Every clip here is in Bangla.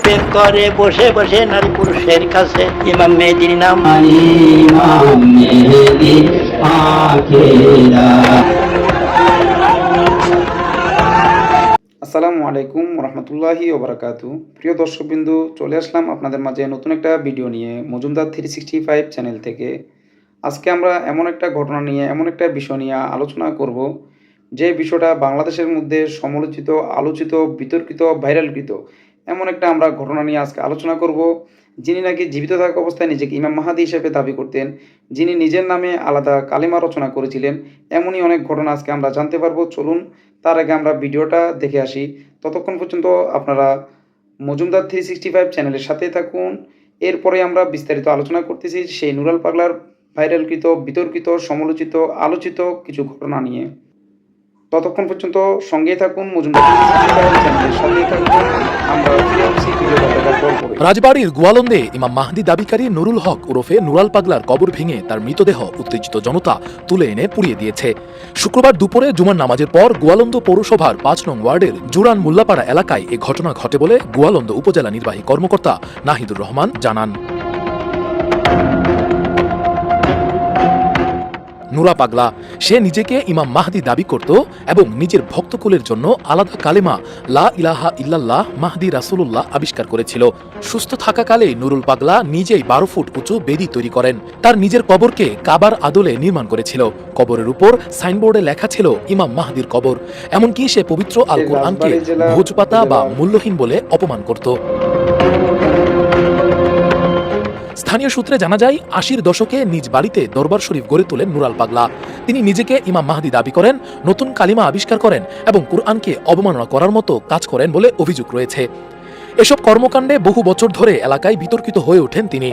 শরীফের ঘরে বসে বসে নারী পুরুষের কাছে ইমাম মেহেদীর নাম ইমাম মেহেদী আখেরা। আসসালামু আলাইকুম রহমতুল্লাহি ওবরাকাতু। প্রিয় দর্শকবৃন্দু, চলে আসলাম আপনাদের মাঝে নতুন একটা ভিডিও নিয়ে মজুমদার 365 চ্যানেল থেকে। আজকে আমরা এমন একটা ঘটনা নিয়ে, এমন একটা বিষয় নিয়ে আলোচনা করব, যে বিষয়টা বাংলাদেশের মধ্যে সমালোচিত, আলোচিত, বিতর্কিত, ভাইরালকৃত এমন একটা আমরা ঘটনা নিয়ে আজকে আলোচনা করব। যিনি নাকি জীবিত থাকা অবস্থায় নিজেকে ইমাম মাহাদি হিসেবে দাবি করতেন, যিনি নিজের নামে আলাদা কালেমা রচনা করেছিলেন, এমনই অনেক ঘটনা আজকে আমরা জানতে পারবো। চলুন তার আগে আমরা ভিডিওটা দেখে আসি। ততক্ষণ পর্যন্ত আপনারা মজুমদার 365 চ্যানেলের সাথেই থাকুন। এরপরে আমরা বিস্তারিত আলোচনা করতেছি সেই নুরাল পাগলার ভাইরালকৃত, বিতর্কিত, সমালোচিত, আলোচিত কিছু ঘটনা নিয়ে। ততক্ষণ পর্যন্ত সঙ্গেই থাকুন, মজুমদার 365 চ্যানেলের সাথেই থাকুন। আমরা ফিরে আসছি ভিডিওটা দেখার পর। রাজবাড়ীর গোয়ালন্দে ইমাম মাহদি দাবিকারী নুরুল হক ওরফে নুরাল পাগলার কবর ভেঙে তার মৃতদেহ উত্তেজিত জনতা তুলে এনে পুড়িয়ে দিয়েছে। শুক্রবার দুপুরে জুমার নামাজের পর গোয়ালন্দ পৌরসভার ৫ নং ওয়ার্ডের জুরান মোল্লাপাড়া এলাকায় এ ঘটনা ঘটে বলে গোয়ালন্দ উপজেলা নির্বাহী কর্মকর্তা নাহিদুর রহমান জানান। নুরা পাগলা, সে নিজেকে ইমাম মাহদি দাবি করত এবং নিজের ভক্তকুলের জন্য আলাদা কালেমা লা ইলাহা ইল্লাল্লাহ মাহদি রাসূলুল্লাহ আবিষ্কার করেছিল। সুস্থ থাকাকালে নুরুল পাগলা নিজেই ১২ ফুট উঁচু বেদি তৈরি করেন। তার নিজের কবরকে কাবার আদলে নির্মাণ করেছিল। কবরের উপর সাইনবোর্ডে লেখা ছিল ইমাম মাহদির কবর। এমনকি সে পবিত্র আল কুরআনকে ভোজপাতা বা মূল্যহীন বলে অপমান করত। স্থানীয় সূত্রে জানা যায়, ৮০-র দশকে নিজ বাড়িতে দরবার শরীফ গড়ে তোলেন নুরাল পাগলা। তিনি নিজেকে ইমাম মাহদি দাবি করেন, নতুন কালিমা আবিষ্কার করেন এবং কুরআনকে অবমাননা করার মতো কাজ করেন বলে অভিযোগ রয়েছে। এসব কর্মকাণ্ডে বহু বছর ধরে এলাকায় বিতর্কিত হয়ে ওঠেন তিনি।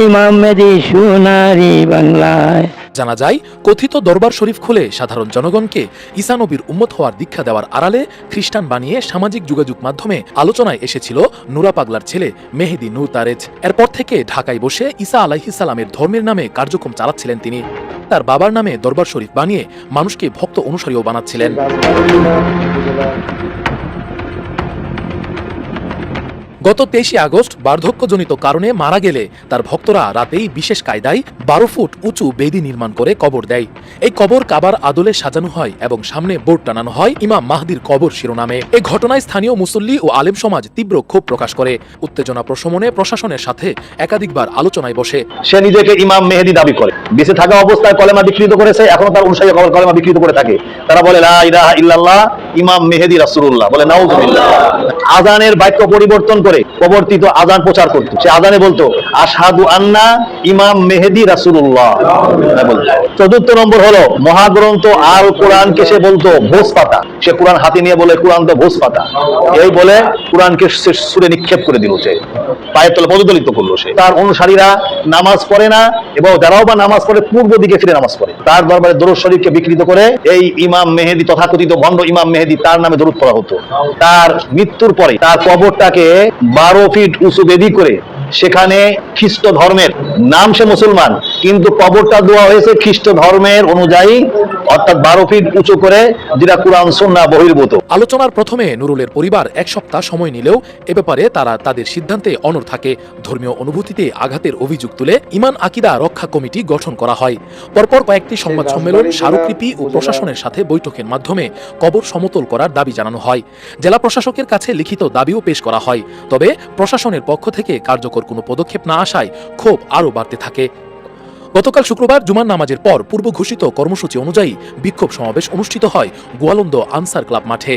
ইমাম মেহেদী সোনারি বাংলায়। জানা যায়, কথিত দরবার শরীফ খুলে সাধারণ জনগণকে ঈসা নবীর উম্মত হওয়ার দীক্ষা দেওয়ার আড়ালে খ্রিস্টান বানিয়ে সামাজিক যোগাযোগ মাধ্যমে আলোচনায় এসেছিল নুরা পাগলার ছেলে মেহেদী নূর তারেজ। এরপর থেকে ঢাকায় বসে ঈসা আলাইহিস সালামের ধর্মের নামে কার্যক্রম চালাচ্ছিলেন তিনি। তার বাবার নামে দরবার শরীফ বানিয়ে মানুষকে ভক্ত অনুসারীও বানাচ্ছিলেন। গত ২৩ আগস্ট বার্ধক্যজনিত কারণে মারা গেলে তার ভক্তরা রাতেই বিশেষ কায়দায় ১২ ফুট উঁচু বেদি নির্মাণ করে কবর দেয়। এই কবর কাবার আদলে সাজানো হয় এবং সামনে বোর্ড টানানো হয় ইমাম মাহদির কবর শিরোনামে। এই ঘটনায় স্থানীয় মুসল্লি ও আলেম সমাজ তীব্র ক্ষোভ প্রকাশ করে। উত্তেজনা প্রশমনে প্রশাসনের সাথে একাধিকবার আলোচনায় বসে। সে নিজেকে ইমাম মেহেদী দাবি করে, বেঁচে থাকা অবস্থায় কলেমা বিকৃত করেছে, এখনো তার অনুসারী কলেমা বিকৃত করে থাকে। তারা বলে লা ইলাহা ইল্লাল্লাহ ইমাম মেহেদী রাসূলুল্লাহ, বলে নাউযুবিল্লাহ। আযানের বাক্য পরিবর্তন করে প্রবর্তিত আযান প্রচার করত। সে আযানে বলতো আশহাদু আন্না ইমাম মেহেদী রাসূলুল্লাহ। ৪র্থ নম্বর হলো মহাগ্রন্থ আল কোরআনকে সে বলতো ভোজ পাতা। সে কোরআন হাতে নিয়ে বলে কোরআন তো ভোজ পাতা, এই বলে কোরআনকে সে ছুঁড়ে নিক্ষেপ করে দিল। সে পায়ের তলে পদদলিত করলো। সে তার অনুসারীরা নামাজ পড়ে না এবং যারাও বা নামাজ পড়ে পূর্ব দিকে ফিরে নামাজ পড়ে। তার দরবারে দরুদ শরীফকে বিকৃত করে এই ইমাম মেহেদী, তথাকথিত ভণ্ড ইমাম মেহেদী, তার নামে দরুদ পড়া হতো। তার মৃত্যুর পরে তার কবরটাকে ১২ ফিট উঁচু বেদি করে সেখানে খ্রিস্ট ধর্মের নাম, সে মুসলমান কিন্তু কবরটা দেওয়া হয়েছে খ্রিস্ট ধর্মের অনুযায়ী, অর্থাৎ ১২ ফিট উঁচু করে, যেটা কুরআন সুন্নাহ বহির্ভূত। আলোচনার প্রথমে নুরুলের পরিবার ১ সপ্তাহ সময় নিলেও এ ব্যাপারে তারা তাদের সিদ্ধান্তে অনড় থাকে। ধর্মীয় অনুভূতিতে আঘাতের অভিযোগ তুলে ইমান আকিদা রক্ষা কমিটি গঠন করা হয়। পরপর কয়েকটি সংবাদ সম্মেলন, স্মারকলিপি ও প্রশাসনের সাথে বৈঠকের মাধ্যমে কবর সমতল করার দাবি জানানো হয়। জেলা প্রশাসকের কাছে লিখিত দাবিও পেশ করা হয়। তবে প্রশাসনের পক্ষ থেকে কার্যকর কোনো পদক্ষেপ না আসায় ক্ষোভ আরও বাড়তে থাকে। গতকাল শুক্রবার জুমার নামাজের পর পূর্ব ঘোষিত কর্মসূচি অনুযায়ী বিক্ষোভ সমাবেশ অনুষ্ঠিত হয় গোয়ালন্দ আনসার ক্লাব মাঠে।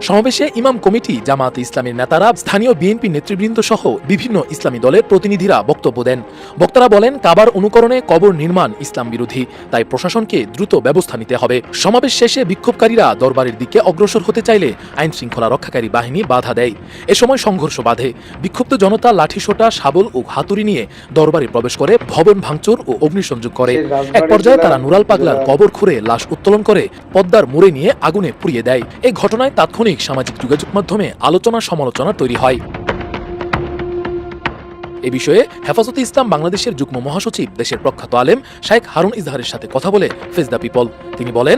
সমাবেশে ইমাম কমিটি, জামাত ইসলামের নেতারা, স্থানীয় বিএনপি নেতৃবৃন্দ সহ বিভিন্ন ইসলামী দলের প্রতিনিধিরা বক্তব্য দেন। বক্তারা বলেন, কাবার অনুকরণে কবর নির্মাণ ইসলাম বিরোধী, তাই প্রশাসনকে দ্রুত ব্যবস্থা নিতে হবে। সমাবেশ শেষে বিক্ষোভকারীরা দরবারের দিকে অগ্রসর হতে চাইলে আইন শৃঙ্খলা রক্ষাকারী বাহিনী বাধা দেয়। এ সময় সংঘর্ষ বাধে। বিক্ষুব্ধ জনতা লাঠিসোঁটা, শাবল ও হাতুড়ি নিয়ে দরবারে প্রবেশ করে ভবন ভাঙচুর ও অগ্নিসংযোগ করে। এক পর্যায়ে তারা নুরাল পাগলার কবর খুঁড়ে লাশ উত্তোলন করে পদ্মার মোড়ে নিয়ে আগুনে পুড়িয়ে দেয়। এই ঘটনায় তাৎক্ষণিক সামাজিক যোগাযোগ মাধ্যমে আলোচনা সমালোচনা তৈরি হয়। এ বিষয়ে হেফাজতে ইসলাম বাংলাদেশের যুগ্ম মহাসচিব, দেশের প্রখ্যাত আলেম শাইখ হারুন ইজহারের সাথে কথা বলে ফেস দ্য পিপল তিনি বলেন,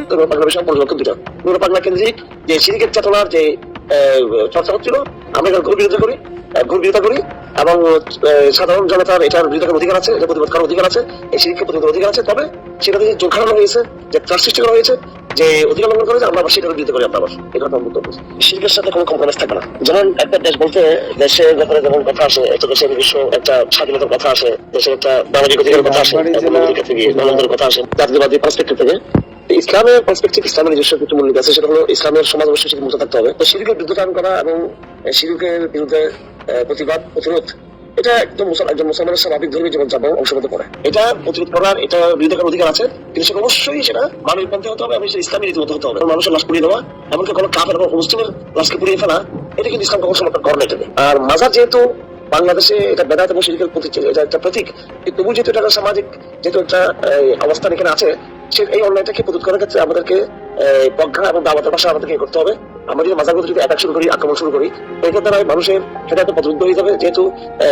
কেন্দ্রিক যে শিরকের চেতনার যে চর্চা হচ্ছিল, আমরা এটার বিরোধিতা করি। ঘোর বিরোধিতা করি এবং সাধারণ জনতার এটার বিরোধিতা করার অধিকার আছে, এটা প্রতিবাদ করার অধিকার আছে, এই শিরককে প্রতিবাদের অধিকার আছে। তবে সেটা থেকে জোর খাটানো হয়েছে, যে ত্রাস সৃষ্টি করা হয়েছে, যে অধিকার লঙ্ঘন করেছে, আমরা আবার সেটার বিরোধিতা করি। আমরা আবার এই কথা বলতে হবে, শিরকের সাথে কোনো কম্প্রোমাইজ থাকবে না। যেমন একটা দেশ বলতে দেশের ব্যাপারে যেমন কথা আসে, একটা দেশের বিশ্ব একটা স্বাধীনতার কথা আসে, দেশের একটা মানবিক অধিকারের কথা আসে, মানবের কথা আসে, জাতীয়বাদী পার্সপেক্টিভ থেকে। ইসলামের পার্সপেক্টিভ, ইসলামের নিজস্ব কিছু মূলনীতি আছে, সেটা হলো ইসলামের সমাজ অবশ্যই সেটা মুক্ত থাকতে হবে। তো শিরকের বিরুদ্ধে করা এবং শিরকের বিরুদ্ধে প্রতিবাদ প্রতিরোধ, এটা একদম একজন মুসলমানের স্বাভাবিক ধর্মীয় জীবনযাপন অংশগত করে। এটা প্রতিরোধ করার, এটা বিরোধিতা করার অধিকার আছে, কিন্তু সেটা অবশ্যই সেটা মানবিক পন্থে হতে হবে এবং সেটা ইসলামী রীতিমতো হতে হবে। মানুষের লাশ পুড়িয়ে দেওয়া, এমনকি কোনো কাফের এবং মুসলিমের লাশকে পুড়িয়ে ফেলা, এটা কিন্তু ইসলাম কখনো সমর্থন করে না এটাকে। আর মাজার যেহেতু বাংলাদেশে এটা বেদাত এবং শিরকের প্রতীক, এটা একটা প্রতীক, তবু যেহেতু এটা সামাজিক যেহেতু একটা অবস্থান এখানে আছে, সে এই অন্যায়টাকে প্রতিরোধ করার ক্ষেত্রে আমাদেরকে প্রজ্ঞা এবং দাওয়াতের ভাষা আমাদেরকে করতে হবে। আমরা যদি মাজারগুলো যদি অ্যাটাক শুরু করি, আক্রমণ শুরু করি, এটার দ্বারা মানুষের সেটা একটা প্রতিরোধ হয়ে যাবে। যেহেতু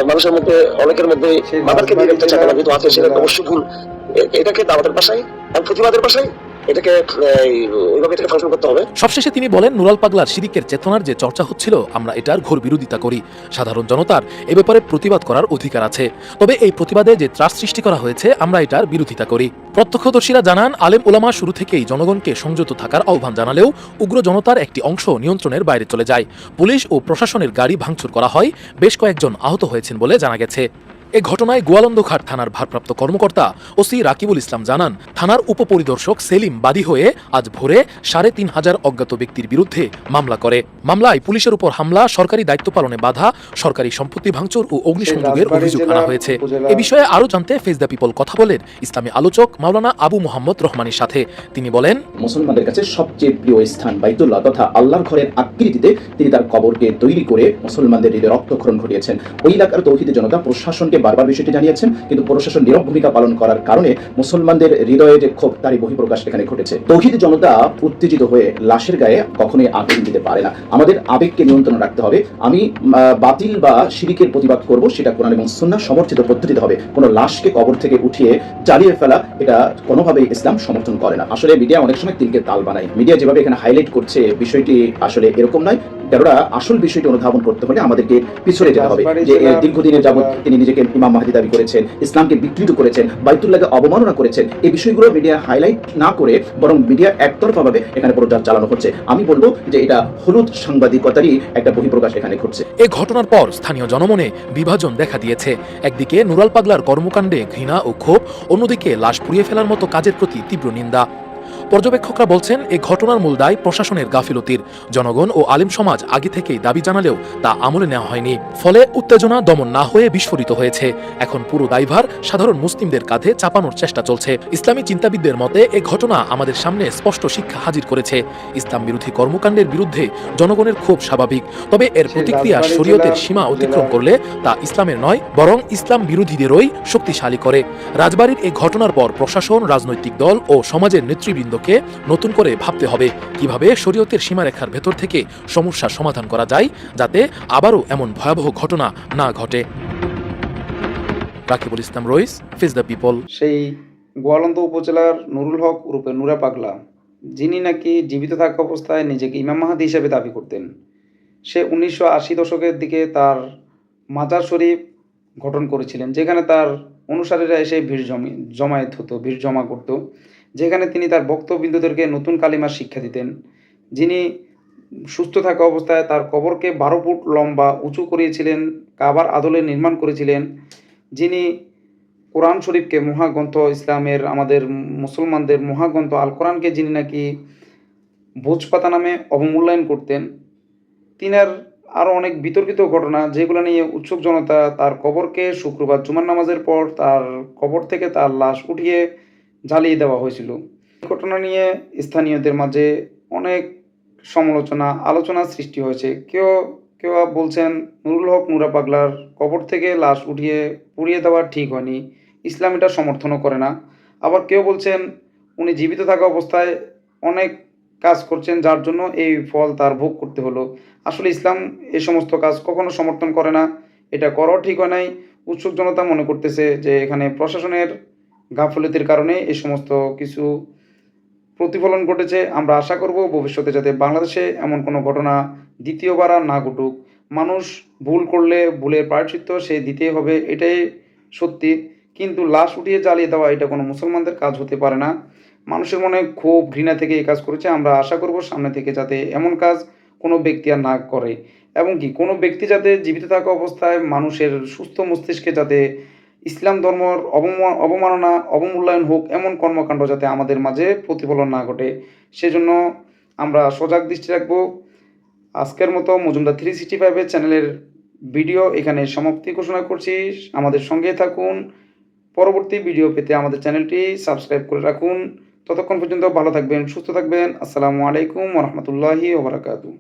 মানুষের মধ্যে অনেকের মধ্যে মাজারকে দিয়ে একটা চেতনা যেহেতু আছে, সেটা অবশ্যই ভুল। এটাকে দাওয়াতের ভাষায় এবং প্রতিবাদের ভাষায় এটাকে ওইভাবে এটাকে ফাংশন করতে হবে। সবশেষে তিনি বলেন, নুরাল পাগলার শিরিকের চেতনার যে চর্চা হচ্ছিল, আমরা এটার ঘোর বিরোধিতা করি। সাধারণ জনতার এ ব্যাপারে প্রতিবাদ করার অধিকার আছে, তবে এই প্রতিবাদে যে ত্রাস সৃষ্টি করা হয়েছে, আমরা এটার বিরোধিতা করি। প্রত্যক্ষদর্শীরা জানান, আলেম ওলামা শুরু থেকেই জনগণকে সংযত থাকার আহ্বান জানালেও উগ্র জনতার একটি অংশ নিয়ন্ত্রণের বাইরে চলে যায়। পুলিশ ও প্রশাসনের গাড়ি ভাঙচুর করা হয়, বেশ কয়েকজন আহত হয়েছেন বলে জানা গেছে। এ ঘটনায় গোয়ালন্দঘাট থানার ভারপ্রাপ্ত কর্মকর্তা ওসি রাকিবুল ইসলাম জানান, থানার উপপরিদর্শক সেলিম বাদী হয়ে আজ ভোরে ৩৫০০ অজ্ঞাত ব্যক্তির বিরুদ্ধে মামলা করে। মামলায় পুলিশের উপর হামলা, সরকারি দায়িত্ব পালনে বাধা, সরকারি সম্পত্তি ভাঙচুর ও অগ্নিসংযোগের অভিযোগ আনা হয়েছে। এ বিষয়ে আরও জানতে ফেস দ্য পিপল কথা বলেন ইসলামী আলোচক মাওলানা আবু মোহাম্মদ রহমানের সাথে। তিনি বলেন, মুসলমানদের কাছে সবচেয়ে প্রিয় স্থান বাইতুল্লাহ তথা আল্লাহর ঘরের আকৃতিতে তিনি তার কবরকে তৈরি করে মুসলমানদের হৃদয়ে রক্তক্ষরণ ঘটিয়েছেন। ওই এলাকার তৌহিদি জনতা প্রশাসনকে বারবার বিষয়টি জানিয়েছেন, কিন্তু প্রশাসন নীরব ভূমিকা পালন করার কারণে মুসলমানদের হৃদয়ে যে ক্ষোভ, তারই বহিঃপ্রকাশ এখানে ঘটেছে। তৌহিদি জনতা উত্তেজিত হয়ে লাশের গায়ে কখনোই আগুন দিতে পারে না। আমাদের আবেগকে নিয়ন্ত্রণ রাখতে হবে। আমি বাতিল বা শিরিকের প্রতিবাদ করব, সেটা কোরআন এবং সুন্নাহ সমর্থিত পদ্ধতিতে হবে। কোনো লাশকে কবর থেকে উঠিয়ে জ্বালিয়ে ফেলা, এটা কোনোভাবেই ইসলাম সমর্থন করে না। আসলে মিডিয়া অনেক সময় তিলকে তাল বানায়। মিডিয়া যেভাবে এখানে হাইলাইট করছে, বিষয়টি আসলে এরকম নয়। কেননা আসল বিষয়টি অনুধাবন করতে হলে আমাদেরকে পিছনে যেতে হবে। যে দীর্ঘদিনের যাবৎ তিনি নিজেকে ইমাম মাহদী দাবি করেছেন, ইসলামকে বিকৃত করেছেন, বাইতুল্লাহকে অবমাননা করেছেন, এই বিষয়গুলো মিডিয়া হাইলাইট না করে বরং মিডিয়া একতরফাভাবে এখানে প্রচার চালানো হচ্ছে। আমি বলবো যে এটা হলুদ সাংবাদিকতারই একটা বহিঃপ্রকাশ এখানে ঘটছে। এই ঘটনার পর স্থানীয় জনমনে বিভাজন দেখা দিয়েছে। একদিকে নুরাল পাগলার কর্মকাণ্ডে ঘৃণা ও ক্ষোভ, অন্যদিকে লাশ পুড়িয়ে ফেলার মতো কাজের প্রতি তীব্র নিন্দা। পর্যবেক্ষকরা বলছেন, এই ঘটনার মূল দায় প্রশাসনের গাফিলতির। জনগণ ও আলেম সমাজ আগে থেকেই দাবি জানালেও তা আমলে নেওয়া হয়নি, ফলে উত্তেজনা দমন না হয়ে বিস্ফোরিত হয়েছে। এখন পুরো দায়ভার সাধারণ মুসলিমদের কাঁধে চাপানোর চেষ্টা চলছে। ইসলামী চিন্তাবিদদের মতে, এই ঘটনা আমাদের সামনে স্পষ্ট শিক্ষা হাজির করেছে। ইসলাম বিরোধী কর্মকাণ্ডের বিরুদ্ধে জনগণের ক্ষোভ স্বাভাবিক, তবে এর প্রতিক্রিয়া শরীয়তের সীমা অতিক্রম করলে তা ইসলামের নয়, বরং ইসলাম বিরোধীদেরই শক্তিশালী করে। রাজবাড়ির এই ঘটনার পর প্রশাসন, রাজনৈতিক দল ও সমাজের নেতৃবৃন্দকে নতুন করে ভাবতে হবে কিভাবে শরীয়তের সীমারেখার ভেতর থেকে সমস্যার সমাধান করা যায়, যাতে আবারও এমন ভয়াবহ ঘটনা না ঘটে। রাকিবুল ইসলাম রইস, ফেস দ্য পিপল। সেই গোয়ালন্দ উপজেলার নুরুল হক রূপে নুরা পাগলা, যিনি নাকি জীবিত থাকা অবস্থায় নিজেকে ইমাম মাহাদি হিসেবে দাবি করতেন, সে 1980 দশকের দিকে তার মাজার শরীফ গঠন করেছিলেন, যেখানে তার অনুসারীরা এসে জমায়েত হতো, ভিড় জমা করত, যেখানে তিনি তার ভক্তবৃন্দদেরকে নতুন কালিমার শিক্ষা দিতেন। যিনি সুস্থ থাকা অবস্থায় তার কবরকে 12 ফুট লম্বা উঁচু করিয়েছিলেন, কাবার আদলে নির্মাণ করেছিলেন। যিনি কোরআন শরীফকে, মহাগ্রন্থ, ইসলামের আমাদের মুসলমানদের মহাগ্রন্থ আল কোরআনকে যিনি নাকি ভোজপাতা নামে অবমূল্যায়ন করতেন। তিনার আরও অনেক বিতর্কিত ঘটনা, যেগুলো নিয়ে উৎসুক জনতা তার কবরকে শুক্রবার জুমার নামাজের পর তার কবর থেকে তার লাশ উঠিয়ে জ্বালিয়ে দেওয়া হয়েছিল। ঘটনা নিয়ে স্থানীয়দের মাঝে অনেক সমালোচনা, আলোচনা সৃষ্টি হয়েছে। কেউ বলছেন নুরুল হক নুরা পাগলার কবর থেকে লাশ উঠিয়ে পুড়িয়ে দেওয়া ঠিক হয়নি, ইসলাম এটা সমর্থনও করে না। আবার কেউ বলছেন উনি জীবিত থাকা অবস্থায় অনেক কাজ করছেন, যার জন্য এই ফল তার ভোগ করতে হলো। আসলে ইসলাম এই সমস্ত কাজ কখনো সমর্থন করে না, এটা করাও ঠিক হয় নাই। উৎসুক জনতা মনে করতেছে যে এখানে প্রশাসনের গাফলতির কারণে এই সমস্ত কিছু প্রতিফলন ঘটেছে। আমরা আশা করব ভবিষ্যতে যাতে বাংলাদেশে এমন কোনো ঘটনা দ্বিতীয়বার আর না ঘটুক। মানুষ ভুল করলে ভুলের প্রায়শ্চিত্ত সে দিতেই হবে, এটাই সত্যি। কিন্তু লাশ উঠিয়ে জ্বালিয়ে দেওয়া এটা কোনো মুসলমানদের কাজ হতে পারে না। মানুষের মনে ক্ষোভ ঘৃণা থেকে এই কাজ করেছে। আমরা আশা করব সামনে থেকে যাতে এমন কাজ কোনো ব্যক্তি আর না করে, এবং কি কোনো ব্যক্তি যাতে জীবিত থাকা অবস্থায় মানুষের সুস্থ মস্তিষ্কে যাতে ইসলাম ধর্মর অবমাননা অবমূল্যায়ন হোক এমন কর্মকাণ্ড যাতে আমাদের মাঝে প্রতিফলন না ঘটে, সেজন্য আমরা সজাগ দৃষ্টি রাখবো। আজকের মতো মজুমদার 365 চ্যানেলের ভিডিও এখানে সমাপ্তি ঘোষণা করছি। আমাদের সঙ্গে থাকুন, পরবর্তী ভিডিও পেতে আমাদের চ্যানেলটি সাবস্ক্রাইব করে রাখুন। ততক্ষণ পর্যন্ত ভালো থাকবেন, সুস্থ থাকবেন। আসসালামু আলাইকুম ওয়া রাহমাতুল্লাহি ওয়া বারাকাতুহু।